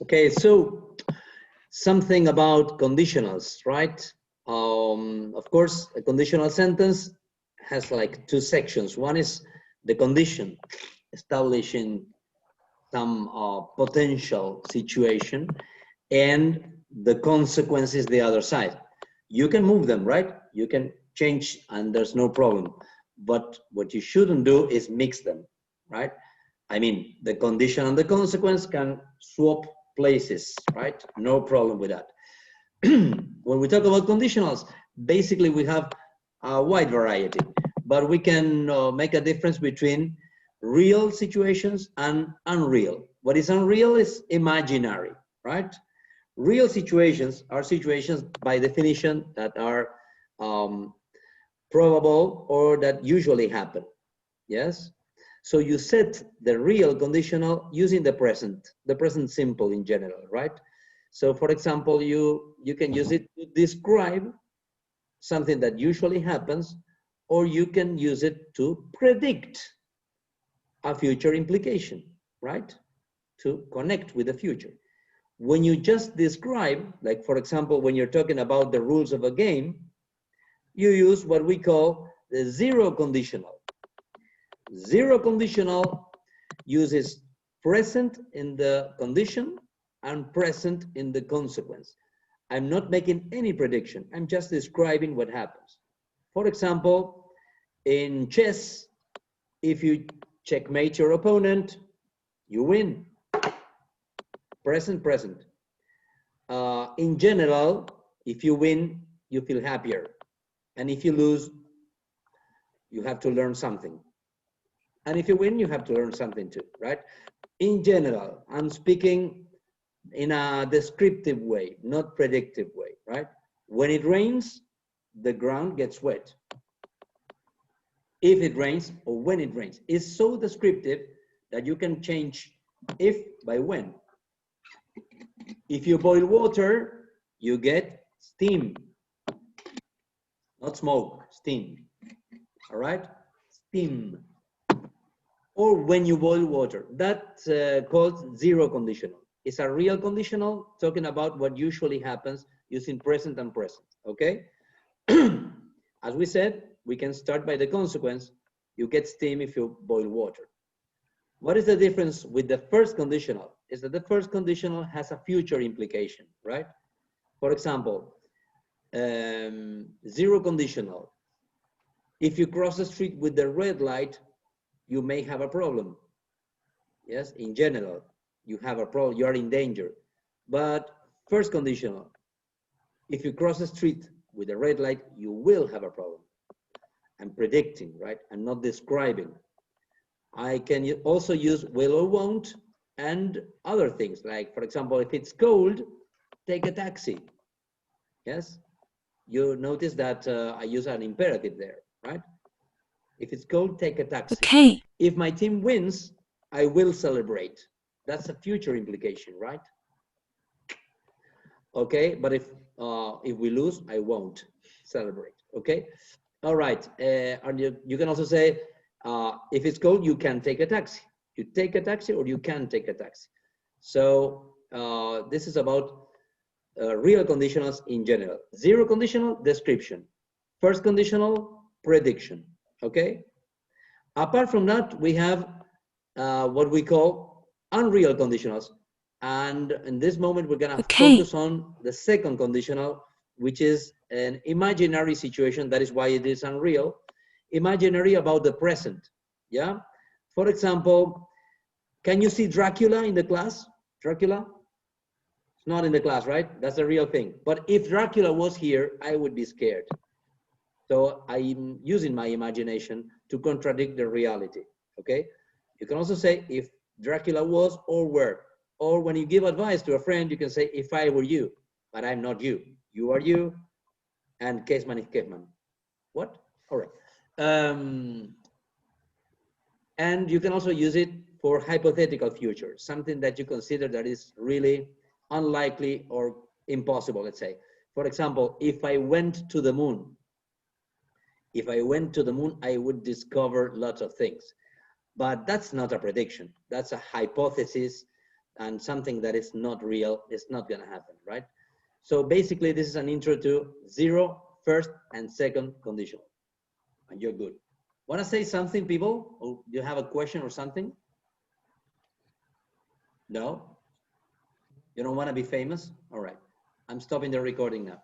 Okay, so something about conditionals, right? Of course, a conditional sentence has like two sections. One is the condition, establishing some potential situation, and the consequence is the other side. You can move them, right? You can change and there's no problem. But what you shouldn't do is mix them, right? I mean, the condition and the consequence can swap places, right? No problem with that. When we talk about conditionals, basically we have a wide variety, but we can make a difference between real situations and unreal. What is unreal is imaginary, right? Real situations are situations by definition that are probable or that usually happen, yes? So you set the real conditional using the present simple in general, right? So for example, you can use it to describe something that usually happens, or you can use it to predict a future implication, right? To connect with the future. When you just describe, like for example, when you're talking about the rules of a game, you use what we call the zero conditional. Zero conditional uses present in the condition and present in the consequence. I'm not making any prediction. I'm just describing what happens. For example, in chess, if you checkmate your opponent, you win. Present, present. In general, if you win, you feel happier. And if you lose, you have to learn something. And if you win, you have to learn something too, right? In general, I'm speaking in a descriptive way, not predictive way, right? When it rains, the ground gets wet. If it rains or when it rains, it's so descriptive that you can change if by when. If you boil water, you get steam, not smoke, steam, all right? Steam. Or when you boil water, that's called zero conditional. It's a real conditional talking about what usually happens using present and present, okay? As we said, we can start by the consequence. You get steam if you boil water. What is the difference with the first conditional? Is that the first conditional has a future implication, right? For example, zero conditional. If you cross the street with the red light, you may have a problem. Yes, in general, you have a problem, you are in danger. But first conditional, if you cross the street with a red light, you will have a problem. I'm predicting, right? I'm not describing. I can also use will or won't and other things, like, for example, if it's cold, take a taxi. Yes, you notice that I use an imperative there, right? If it's cold, take a taxi. Okay. If my team wins, I will celebrate. That's a future implication, right? Okay, but if we lose, I won't celebrate. Okay, all right. And you can also say, if it's cold, you can take a taxi. You take a taxi, or you can take a taxi. So this is about real conditionals in general. Zero conditional, description. First conditional, prediction. Okay. Apart from that, we have what we call unreal conditionals. And in this moment, we're gonna focus on the second conditional, which is an imaginary situation. That is why it is unreal. Imaginary about the present, yeah? For example, can you see Dracula in the class? Dracula? It's not in the class, right? That's a real thing. But if Dracula was here, I would be scared. So I'm using my imagination to contradict the reality, okay? You can also say if Dracula was or were, or when you give advice to a friend, you can say if I were you, but I'm not you. You are you, and caveman is caveman. What? All right. And you can also use it for hypothetical future, something that you consider that is really unlikely or impossible, let's say. For example, if I went to the moon, I would discover lots of things. But that's not a prediction. That's a hypothesis and something that is not real is not going to happen, right? So basically, this is an intro to 0, first, and second conditional, and you're good. Want to say something, people? Or do you have a question or something? No? You don't want to be famous? All right. I'm stopping the recording now.